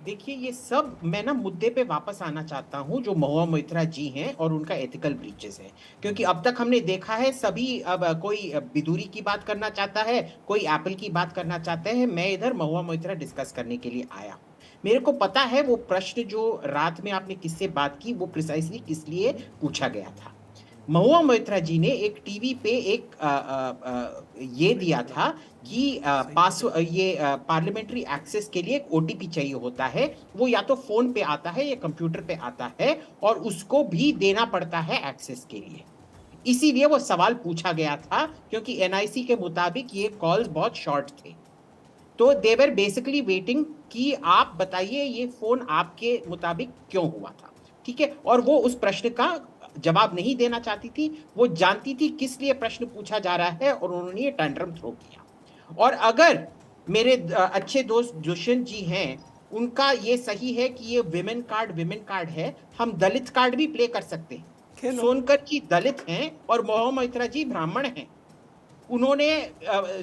देखिए, ये सब मैं ना मुद्दे पे वापस आना चाहता हूँ जो महुआ मोइत्रा जी हैं और उनका एथिकल ब्रीचेस है। क्योंकि अब तक हमने देखा है सभी, अब कोई बिदुरी की बात करना चाहता है, कोई एप्पल की बात करना चाहते हैं, मैं इधर महुआ मोइत्रा डिस्कस करने के लिए आया हूँ। मेरे को पता है वो प्रश्न जो रात में आपने किससे बात की वो प्रिसाइसली किस लिए पूछा गया था। महुआ मोइत्रा जी ने एक टीवी पे एक ये दिया था कि पास ये पार्लियामेंट्री एक्सेस के लिए एक ओटीपी चाहिए होता है, वो या तो फोन पे आता है या कंप्यूटर पे आता है और उसको भी देना पड़ता है एक्सेस के लिए। इसीलिए वो सवाल पूछा गया था क्योंकि एनआईसी के मुताबिक ये कॉल्स बहुत शॉर्ट थे। तो दे वर बेसिकली वेटिंग कि आप बताइए ये फोन आपके मुताबिक क्यों हुआ था, ठीक है। और वो उस प्रश्न का जवाब नहीं देना चाहती थी, वो जानती थी किस लिए प्रश्न पूछा जा रहा है और उन्होंने ये टैंट्रम थ्रो किया। और अगर मेरे अच्छे दोस्त दुष्यंत जी हैं, उनका ये सही है कि ये विमेन कार्ड है, हम दलित कार्ड भी प्ले कर सकते हैं। सोनकर जी दलित हैं और महुआ मोइत्रा जी ब्राह्मण हैं। उन्होंने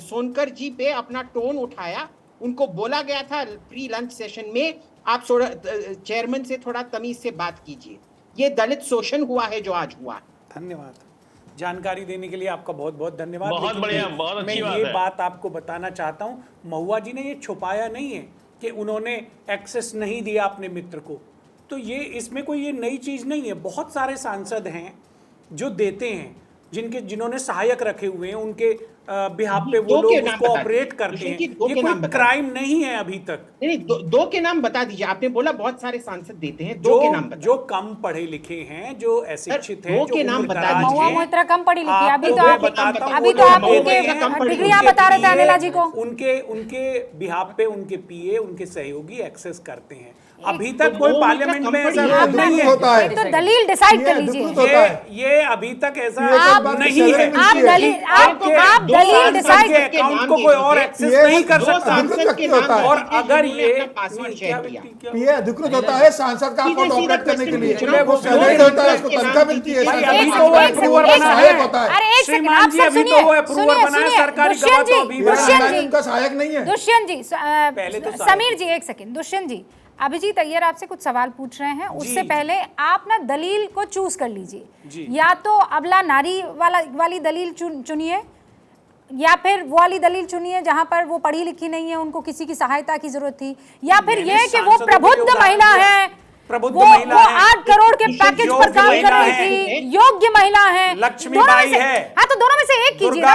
सोनकर जी पे अपना टोन उठाया, उनको बोला गया था प्री लंच सेशन में आप चेयरमैन से थोड़ा तमीज से बात कीजिए। ये दलित शोषण हुआ है जो आज हुआ। धन्यवाद, जानकारी देने के लिए आपका बहुत बहुत धन्यवाद। बहुत बढ़िया, बहुत अच्छी बात है। मैं ये बात आपको बताना चाहता हूँ, महुआ जी ने ये छुपाया नहीं है कि उन्होंने एक्सेस नहीं दिया अपने मित्र को, तो ये इसमें कोई ये नई चीज नहीं है। बहुत सारे सांसद हैं जो देते हैं, जिन्होंने सहायक रखे हुए हैं, उनके बिहाफ पे वो लोग उसको ऑपरेट करते हैं। ये कोई क्राइम नहीं है अभी तक। नहीं, दो के नाम बता दीजिए। आपने बोला बहुत सारे सांसद देते हैं, दो के नाम बता। जो कम पढ़े लिखे हैं, जो अशिक्षित हैं, दो के नाम बता दीजिए। महुआ मोइत्रा कम पढ़ी लिखी है, अभी तो आप उनके डिग्रियां बता रहे थे अनिला जी को। उनके बिहाफ पे उनके पीए, उनके सहयोगी एक्सेस करते हैं। अभी तक कोई पार्लियामेंट में ऐसा नहीं है। तो दलील डिसाइड कर लीजिए। ये अभी तक ऐसा नहीं है। आप दलील डिसाइड अकाउंट को कोई और एक्सेस नहीं कर सकता। और अगर ये अधिकृत होता है सांसद का अकाउंट ऑपरेट करने के लिए, वो सैलरी होता है, उसको तनख्वाह मिलती है। अभी तो वो अप्रूवर बना है। श्रीमान जी अभी तो वो अप्रूवर बना है, सरकारी गवाह तो अभी उनका सहायक नहीं है। दुष्यंत जी, समीर जी एक सेकंड। दुष्यंत जी, अभिजीत अय्यर आपसे कुछ सवाल पूछ रहे हैं, उससे पहले आप ना दलील को चूज कर लीजिए। या तो अबला नारी वाली दलील चुनिए, या फिर वो वाली दलील चुनिए जहां पर वो पढ़ी लिखी नहीं है, उनको किसी की सहायता की जरूरत थी, या फिर ये कि वो प्रबुद्ध महिला है, वो 8 करोड़ के पैकेज पर काम कर रही थी, योग्य महिला है, लक्ष्मीबाई है। हाँ, तो दोनों में से एक कीजिए ना।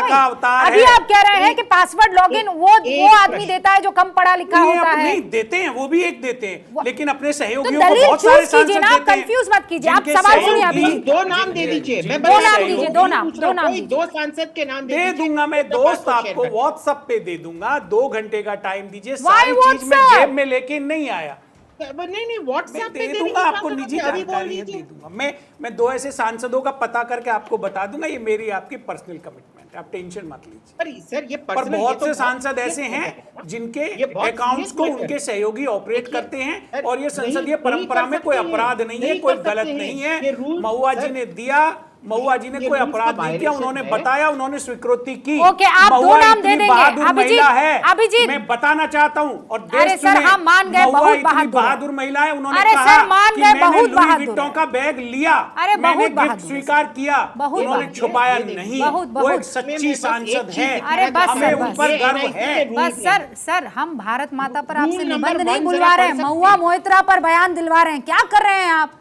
अभी आप कह रहे हैं कि पासवर्ड लॉगिन वो आदमी देता है जो कम पढ़ा लिखा होता है। नहीं देते हैं, वो भी एक देते हैं, लेकिन अपने सहयोगियों को बहुत सारे सांसद देते हैं। कंफ्यूज मत कीजिए, आप सवाल सुनिए। अभी दो नाम दे दीजिए, मैं दो नाम दीजिए, दो नाम दो सांसद के नाम दे दूंगा। मैं दोस्त आपको व्हाट्सएप पे दे दूंगा। 2 घंटे का टाइम दीजिए। सारी चीज मैं जेब में लेके नहीं आया। नहीं, व्हाट्सएप पे दे दूंगा आपको, निजी जानकारी दे दूंगा। मैं 2 ऐसे सांसदों का पता करके आपको बता दूंगा। ये मेरी आपकी पर्सनल कमिटमेंट है, आप टेंशन मत लीजिए। सर ये पर बहुत से सांसद ऐसे हैं जिनके अकाउंट्स को उनके सहयोगी ऑपरेट करते हैं, और ये संसदीय परंपरा में कोई अपराध नहीं है, कोई गलत नहीं है। महुआ जी ने दिया, महुआ जी ने कोई अपराध नहीं किया, उन्होंने बताया, उन्होंने स्वीकृति की। ओके, आप 2 नाम दे देंगे। अभिजीत, मैं बताना चाहता हूँ, और देश सर हम मान गए, बहुत बहादुर महिला है। उन्होंने कहा कि मैंने लुई विटॉन का बैग लिया, मैंने गिफ्ट स्वीकार किया, उन्होंने छुपाया नहीं। वो एक सच्ची सांसद है, हमें उन पर गर्व है। बस सर हम भारत माता पर आपसे निबंध नहीं बुलवा रहे हैं, महुआ मोइत्रा पर बयान दिलवा रहे हैं। क्या कर रहे हैं आप?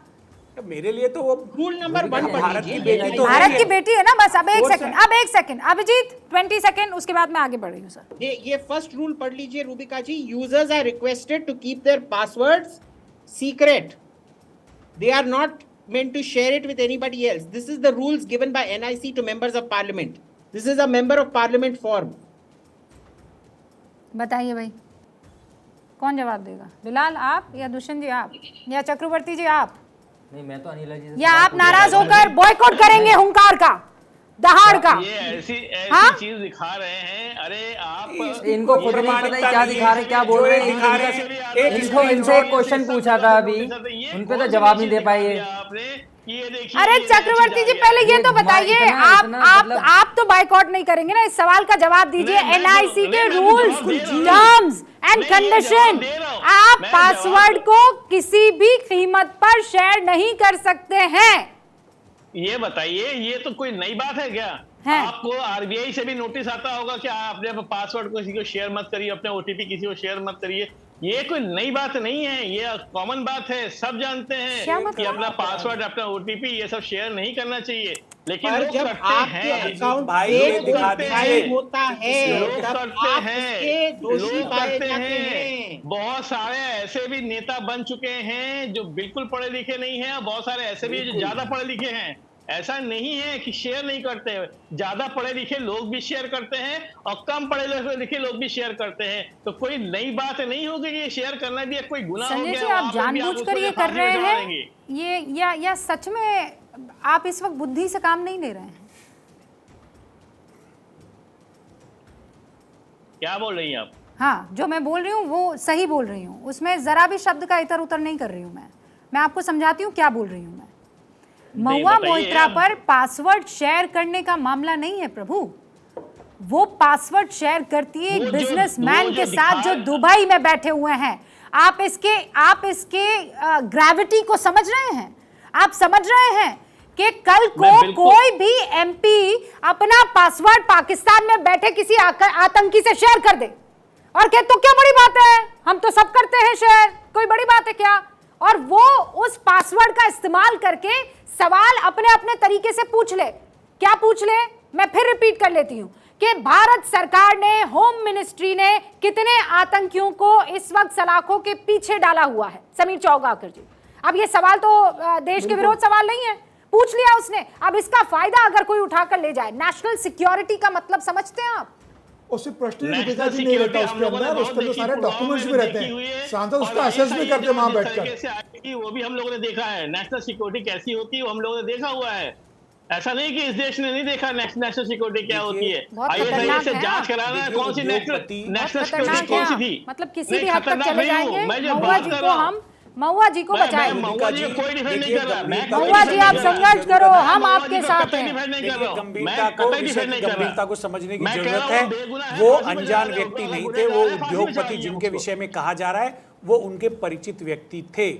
मेरे लिए तो वो रूल नंबर 1 भारत की बेटी, तो भारत की बेटी है ना। बस अब एक सेकंड अभिजीत, 20 सेकंड, उसके बाद मैं आगे बढ़ रही हूँ सर। ये फर्स्ट रूल पढ़ लीजिए Rubika ji. Users are requested to keep their passwords secret, they are not meant to share it with anybody else. This is the rules given by NIC to members of parliament. This is a member of parliament form. बताइए भाई, कौन जवाब देगा? बिलाल आप, या दुष्यंत जी आप, या चक्रवर्ती जी आप? नहीं, मैं तो अनिला जी से या आप नाराज होकर बॉयकॉट करेंगे हुंकार का? दहाड़ का। ये ऐसी हाँ? चीज दिखा रहे हैं। अरे आप इनको खुद नहीं पता है क्या दिखा रहे, क्या बोल रहे हैं। इनसे एक क्वेश्चन पूछा था अभी, उन पे तो जवाब नहीं दे पाए। आपने ये देखिए। अरे चक्रवर्ती जी, पहले ये तो बताइए, आप तो बाइकआउट नहीं करेंगे ना, इस सवाल का जवाब दीजिए। एनआईसी के रूल्स, टर्म्स एंड कंडीशन, आप पासवर्ड को किसी भी कीमत पर शेयर नहीं कर सकते हैं। ये बताइए, ये तो कोई नई बात है क्या? है। आपको आरबीआई से भी नोटिस आता होगा कि आप अपने पासवर्ड को किसी को शेयर मत करिए, अपने ओटीपी किसी को शेयर मत करिए। ये कोई नई बात नहीं है, ये कॉमन बात है, सब जानते हैं कि अपना पासवर्ड, अपना ओटीपी ये सब शेयर नहीं करना चाहिए। लेकिन लोग जब करते आपके हैं, अकाउंट भाई ये दिखा दीजिए। होता है, लोग तब करते आप हैं, उसके दोषी लोग पाए करते जाते हैं। हैं। बहुत सारे ऐसे भी नेता बन चुके हैं जो बिल्कुल पढ़े लिखे नहीं है, और बहुत सारे ऐसे भी जो ज्यादा पढ़े लिखे हैं। ऐसा नहीं है कि शेयर नहीं करते, ज्यादा पढ़े लिखे लोग भी शेयर करते हैं और कम पढ़े लिखे लोग भी शेयर करते हैं। तो कोई नई बात नहीं होगी कि ये शेयर करना भी कोई गुनाह हो संजय गया। जी, आप जानबूझकर ये कर रहे हैं, ये या सच में आप इस वक्त बुद्धि से काम नहीं ले रहे हैं? क्या बोल रही हैं आप? हाँ, जो मैं बोल रही हूँ वो सही बोल रही हूँ, उसमें जरा भी शब्द का इतर उतर नहीं कर रही हूँ। मैं आपको समझाती हूँ क्या बोल रही हूँ। मैं महुआ मोइत्रा पर पासवर्ड शेयर करने का मामला नहीं है प्रभु। वो पासवर्ड शेयर करती है एक बिजनेसमैन के साथ जो दुबई में बैठे हुए हैं। आप इसके ग्रेविटी को समझ रहे हैं? आप समझ रहे हैं कि कल को कोई भी एमपी अपना पासवर्ड पाकिस्तान में बैठे किसी आतंकी से शेयर कर दे और कहे तो क्या बड़ी बात है, हम तो सब करते हैं शेयर, कोई बड़ी बात है क्या? और वो उस पासवर्ड का इस्तेमाल करके सवाल अपने अपने तरीके से पूछ ले। क्या पूछ ले? मैं फिर रिपीट कर लेती हूं कि भारत सरकार ने, होम मिनिस्ट्री ने कितने आतंकियों को इस वक्त सलाखों के पीछे डाला हुआ है। समीर चौगाकर जी, अब ये सवाल तो देश के विरोध सवाल नहीं है, पूछ लिया उसने। अब इसका फायदा अगर कोई उठाकर ले जाए, नेशनल सिक्योरिटी का मतलब समझते हैं आप? और सिर्फ प्रश्न ही नहीं रहता उसके अंदर, उसके जो सारे डॉक्यूमेंट्स भी रहते हैं, सांसद उसका असेस भी करते हैं वहां बैठकर। वो भी हम लोगों ने देखा है, नेशनल सिक्योरिटी कैसी होती है वो हम लोगों ने देखा हुआ है। ऐसा नहीं कि इस देश ने नहीं देखा नेशनल सिक्योरिटी क्या होती है। आईएसआई से जांच कराना है, कौन सी नेशनल सिक्योरिटी कौन सी थी। मतलब किसी भी हद तक चले जाएंगे। महुआ जी को बचाएं। महुआ जी कोई डिफेंड नहीं कर रहा। महुआ जी आप संघर्ष करो, हम आपके साथ हैं। गंभीरता को समझने की जरूरत है। वो अनजान व्यक्ति नहीं थे, वो उद्योगपति जिनके विषय में कहा जा रहा है वो उनके परिचित व्यक्ति थे।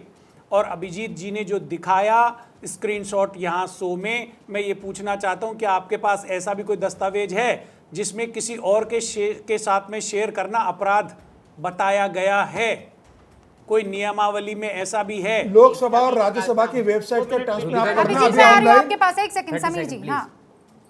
और अभिजीत जी ने जो दिखाया स्क्रीनशॉट यहाँ शो में, मैं ये पूछना चाहता हूँ कि आपके पास ऐसा भी कोई दस्तावेज है जिसमें किसी और के साथ में शेयर करना अपराध बताया गया है? कोई नियमावली में ऐसा भी है? लोकसभा और राज्यसभा की वेबसाइट के टर्म्स में आपके पास एक सेकंड समीर जी। हाँ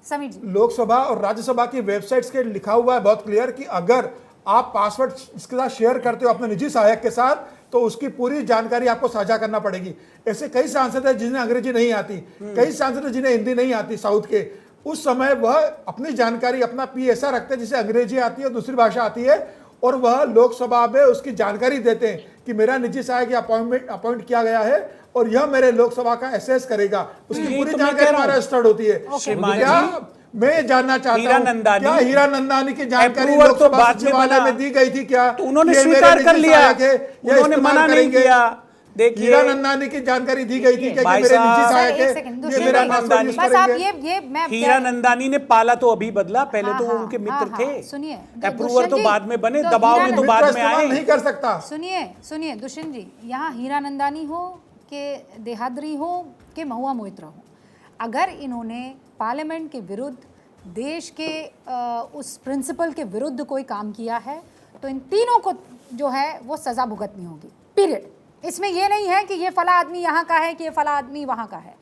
समीर जी, लोकसभा और राज्यसभा की वेबसाइट्स के लिखा हुआ है बहुत क्लियर कि अगर आप पासवर्ड इसके साथ शेयर करते हो अपने निजी सहायक के साथ, तो उसकी पूरी जानकारी आपको साझा करना पड़ेगी। ऐसे कई सांसद हैं जिन्हें अंग्रेजी नहीं आती, कई सांसद हैं जिन्हें हिंदी नहीं आती साउथ के। उस समय वह अपनी जानकारी, अपना पी ऐसा रखते हैं जिसे अंग्रेजी आती है और दूसरी भाषा आती है, और वह लोकसभा में उसकी जानकारी देते हैं कि मेरा निजी सहायक अपॉइंट किया गया है और यह मेरे लोकसभा का एसेस करेगा। उसकी पूरी जानकारी हमारा रजिस्टर्ड होती है। क्या मैं ये जानना चाहता हूं, क्या हीरा नंदानी की जानकारी लोकसभा सचिवालय में दी गई थी क्या? तो उन्होंने स्वीकार कर लिया, उन्होंने मना नहीं किया। देखिए, हीरा नंदानी की जानकारी दी गई थी कि मेरे निजी सहायक है, ये मेरा पासवर्ड यूज करेंगे। हीरा नंदानी ने पाला तो अभी बदला, पहले तो वो उनके मित्र थे। सुनिए, अप्रूवर तो बाद में बने, दबाव में तो बाद में आए। नहीं कर सकता। सुनिए दुष्यंत जी, यहाँ हीरा नंदानी हो कि देहाद्री हो कि महुआ मोइत्रा हो, अगर इन्होंने पार्लियामेंट के विरुद्ध, देश के उस प्रिंसिपल के विरुद्ध कोई काम किया है तो इन तीनों को जो है वो सजा भुगतनी होगी, पीरियड। इसमें ये नहीं है कि ये फला आदमी यहाँ का है कि ये फला आदमी वहाँ का है।